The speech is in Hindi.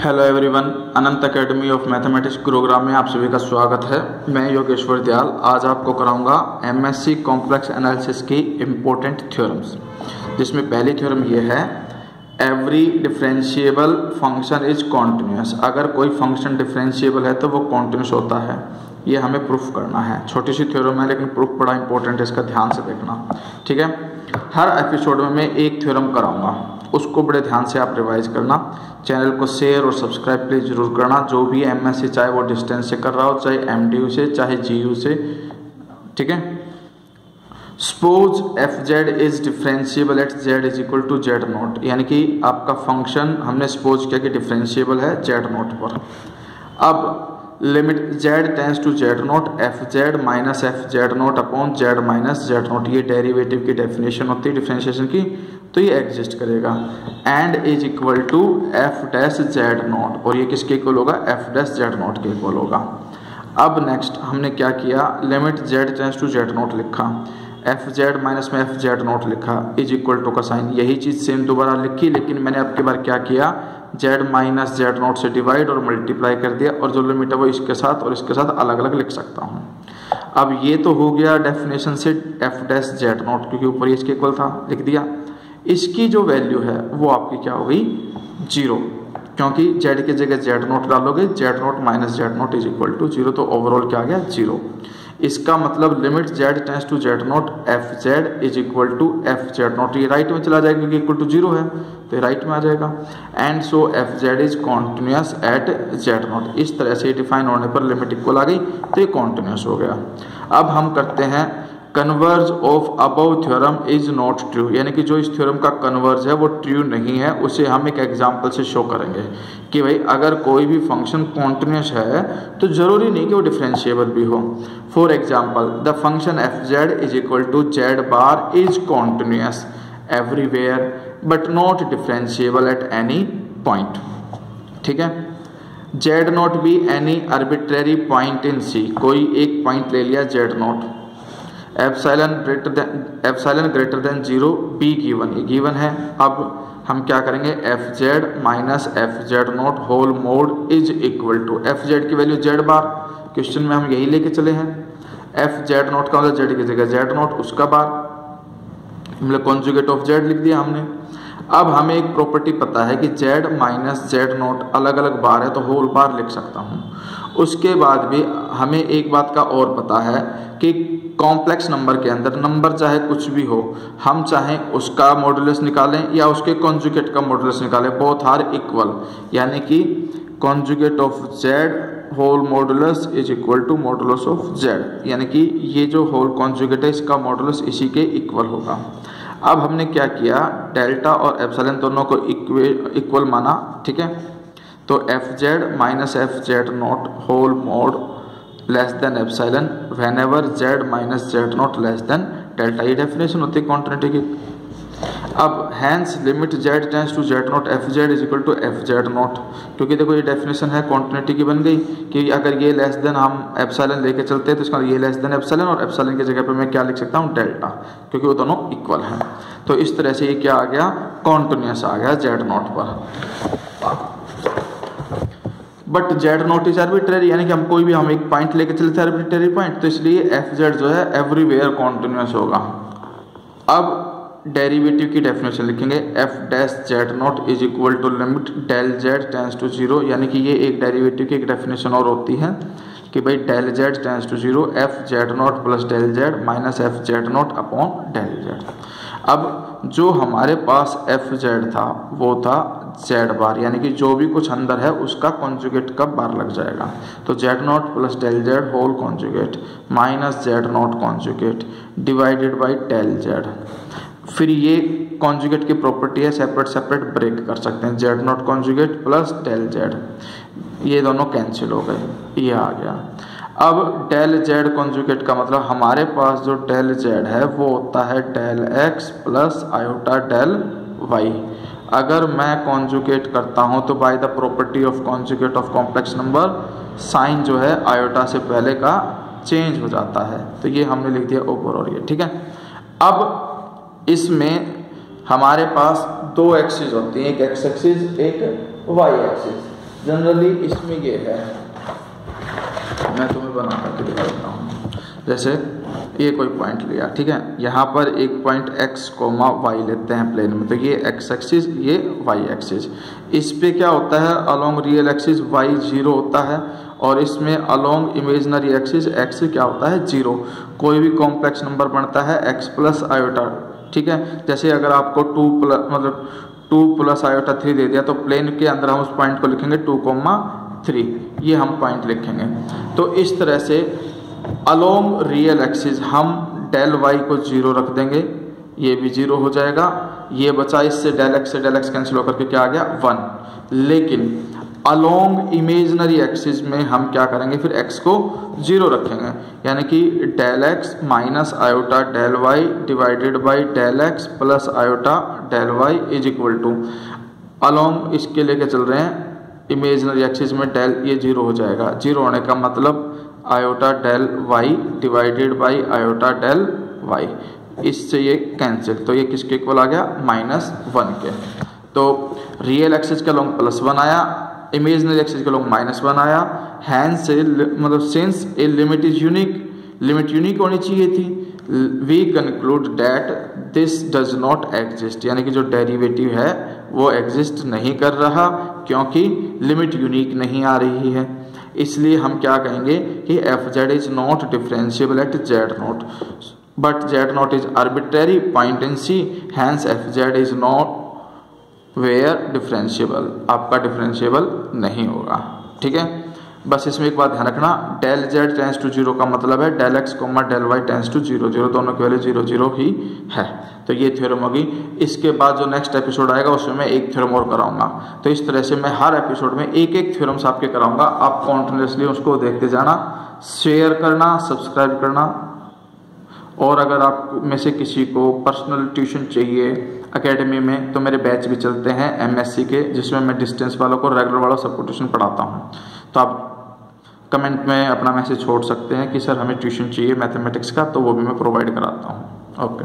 Hello everyone, Anant academy of mathematics Gurugram में आप सभी का स्वागत है। मैं योगेश्वर दयाल आज आपको कराऊंगा एमएससी कॉम्प्लेक्स एनालिसिस की इम्पोर्टेंट थ्योरम्स, जिसमें पहली थ्योरम ये है, every differentiable function is continuous. अगर कोई फंक्शन डिफरेंशिएबल है तो वो कॉन्टिन्यूस होता है, ये हमें प्रूफ करना है। छोटी सी थ्योरम है लेकिन प्रूफ बड़ा इंपॉर्टेंट है, इसका ध्यान से देखना, ठीक है। हर एपिसोड में मैं एक थ्योरम कराऊंगा, उसको बड़े ध्यान से आप रिवाइज करना। चैनल को शेयर और सब्सक्राइब प्लीज जरूर करना। जो भी एमएससी चाहे वो डिस्टेंस से कर रहा हो, चाहे एमडीयू से, चाहे जीयू से, ठीक है। Suppose f z is differentiable at z is equal to z not, यानी कि आपका फंक्शन हमने सपोज किया कि डिफरेंशिएबल है जेड नॉट पर। अब limit z tends to z not f z minus f z not upon z minus z not, ये डेरिवेटिव की डेफिनेशन होती है डिफरेंशिएशन की, तो ये एग्जिस्ट करेगा। And is equal to f dash z not, और ये किसके इक्वल होगा, एफ डैश जेड नॉट के इक्वल होगा। अब नेक्स्ट हमने क्या किया, limit z tends to z not लिखा, एफ जेड माइनस में एफ जेड नॉट लिखा, इज इक्वल टू का साइन, यही चीज़ सेम दोबारा लिखी, लेकिन मैंने अब की बार क्या किया, जेड माइनस जेड नॉट से डिवाइड और मल्टीप्लाई कर दिया, और जो लिमिट है वो इसके साथ और इसके साथ अलग अलग लिख सकता हूँ। अब ये तो हो गया डेफिनेशन से एफ डैश जेड नॉट, क्योंकि ऊपर इसके इक्वल था, लिख दिया। इसकी जो वैल्यू है वो आपकी क्या हो गई, जीरो, क्योंकि जेड की जगह जेड नॉट डालोगे, z not minus z not is equal to zero, तो ओवरऑल क्या आ गया, जीरो। इसका मतलब limit z tends to z not f z is equal to f z not, ये राइट में चला जाएगा क्योंकि इक्वल टू जीरो है, तो ये राइट में आ जाएगा। And so F z is continuous at z not, इस तरह से डिफाइन होने पर लिमिट इक्वल आ गई, तो ये कॉन्टिन्यूस हो गया। अब हम करते हैं converse of above theorem is not true, यानी कि जो इस थ्योरम का कन्वर्ज है वो ट्रू नहीं है, उसे हम एक एग्जांपल से शो करेंगे कि भाई अगर कोई भी फंक्शन कॉन्टिन्यूस है तो जरूरी नहीं कि वो डिफरेंशिएबल भी हो। For example the function f z is equal to z bar is continuous everywhere but not differentiable at any point, ठीक है। Z not be any arbitrary point in C, कोई एक पॉइंट ले लिया z not, epsilon greater than zero be given, ये गिवन है। अब हम क्या करेंगे, f z minus f z not whole mod is equal to, f z की वैल्यू जेड बार, क्वेश्चन में हम यही लेके चले हैं। एफ जेड नॉट का मतलब जेड की जगह जेड नॉट, उसका बार मतलब कॉन्जुगेट ऑफ जेड लिख दिया हमने। अब हमें एक प्रॉपर्टी पता है कि जेड माइनस जेड नॉट अलग अलग बार है, तो होल बार लिख सकता हूँ। उसके बाद भी हमें एक बात का और पता है कि कॉम्प्लेक्स नंबर के अंदर नंबर चाहे कुछ भी हो, हम चाहें उसका मॉडुलस निकालें या उसके कॉन्जुगेट का मॉडुलस निकालें, बोथ आर इक्वल, यानी कि conjugate of z whole modulus is equal to modulus of z, यानी कि ये जो होल कॉन्जुगेट है इसका मॉडुलस इसी के इक्वल होगा। अब हमने क्या किया, डेल्टा और एप्सिलॉन दोनों को इक्वल माना, ठीक है। तो f z minus f z not whole mod less than epsilon whenever z minus z not less than delta, ये डेफिनेशन होती है कॉन्टिन्यूटी की। अब hence limit z tends to z not f z is equal to f z not, क्योंकि देखो ये डेफिनेशन है कॉन्टिन्यूटी की बन गई कि अगर ये लेस देन हम एप्सिलॉन लेके चलते हैं तो इसका ये लेस देन एप्सिलॉन, और एप्सिलॉन की जगह पे मैं क्या लिख सकता हूँ, डेल्टा, क्योंकि वो दोनों इक्वल हैं। तो इस तरह से ये क्या आ गया, कॉन्टिन्यूस आ गया जेड नॉट पर। But z not is arbitrary, यानी कि हम कोई भी हम एक पॉइंट लेके चलते हैं आर्बिट्रेरी पॉइंट, तो इसलिए एफ जेड जो है एवरीवेयर कॉन्टिन्यूस होगा। अब डेरिवेटिव की डेफिनेशन लिखेंगे, f dash z not is equal to limit del z tends to zero, यानी कि ये एक डेरिवेटिव की एक डेफिनेशन और होती है कि भाई del z tends to zero f z not plus del z minus f z not upon del z. अब जो हमारे पास एफ जेड था वो था जेड बार, यानी कि जो भी कुछ अंदर है उसका कॉन्जुगेट का बार लग जाएगा, तो z not plus del z whole conjugate minus z not conjugate divided by del z. फिर ये कॉन्जुगेट की प्रॉपर्टी है, सेपरेट सेपरेट ब्रेक कर सकते हैं, z not conjugate plus del z, ये दोनों कैंसिल हो गए, ये आ गया। अब डेल जेड कॉन्जुगेट का मतलब हमारे पास जो डेल जेड है वो होता है del x plus iota del y. अगर मैं कॉन्जुगेट करता हूं तो by the property of conjugate of complex number sign जो है आयोटा से पहले का चेंज हो जाता है, तो ये हमने लिख दिया ऊपर और ये, ठीक है। अब इसमें हमारे पास दो एक्सिस होती हैं, एक एक्स एक्सिस एक वाई एक्सिस। जनरली इसमें ये है, मैं तुम्हें बना करके दिखाता हूँ। जैसे ये कोई पॉइंट लिया, ठीक है, यहाँ पर एक पॉइंट x, y लेते हैं प्लेन में, तो ये x एक्सिस, ये y एक्सिस। इस पे क्या होता है, अलोंग रियल एक्सिस y 0 होता है, और इसमें अलोंग इमेजिनरी एक्सिस x क्या होता है, 0। कोई भी कॉम्प्लेक्स नंबर बनता है x प्लस आयोटा, ठीक है। जैसे अगर आपको 2 प्लस आयोटा 3 दे दिया, तो प्लेन के अंदर हम उस पॉइंट को लिखेंगे 2,3, ये हम पॉइंट लिखेंगे। तो इस तरह से अलोंग रियल एक्सिस हम डेल वाई को 0 रख देंगे, ये भी 0 हो जाएगा, ये बचा, इससे डेल एक्स से डेल एक्स कैंसिल होकर के क्या आ गया, 1। लेकिन अलोंग इमेजिनरी एक्सिस में हम क्या करेंगे, फिर x को 0 रखेंगे, यानी कि del x minus iota del y divided by del x plus iota del y is equal to, along इसके लेके चल रहे हैं इमेजिनरी एक्सिस में डेल, ये 0 हो जाएगा। 0 होने का मतलब iota del y divided by iota del y, इससे ये कैंसिल, तो ये किसके इक्वल आ गया, -1 के। तो रियल एक्सिस के लॉन्ग +1 आया, इमेजिनरी एक्सिस के लॉन्ग -1 आया। हैंस से मतलब since a limit is unique, limit unique होनी चाहिए थी, we conclude that this does not exist, यानी कि जो डेरिवेटिव है वो एग्जिस्ट नहीं कर रहा, क्योंकि लिमिट यूनिक नहीं आ रही है। इसलिए हम क्या कहेंगे कि f z is not differentiable at z not, but z not is arbitrary point in C, hence f z is not where differentiable, आपका डिफरेंशिएबल नहीं होगा, ठीक है। बस इसमें एक बात ध्यान रखना, डेल जेड टेंस टू 0 का मतलब है del x comma del y tends to 0 0, दोनों की वैल्यू 0 0 ही है। तो ये थ्योरम होगी। इसके बाद जो नेक्स्ट एपिसोड आएगा उसमें मैं एक थ्योरम और कराऊंगा। तो इस तरह से मैं हर एपिसोड में एक एक थ्योरम्स आपके कराऊंगा, आप कॉन्टिन्यूसली उसको देखते जाना, शेयर करना, सब्सक्राइब करना। और अगर आप में से किसी को पर्सनल ट्यूशन चाहिए एकेडमी में, तो मेरे बैच भी चलते हैं MSc के, जिसमें मैं डिस्टेंस वालों को, रेगुलर वालों सबको ट्यूशन पढ़ाता हूँ। तो आप कमेंट में अपना मैसेज छोड़ सकते हैं कि सर हमें ट्यूशन चाहिए मैथमेटिक्स का, तो वो भी मैं प्रोवाइड कराता हूँ। ओके।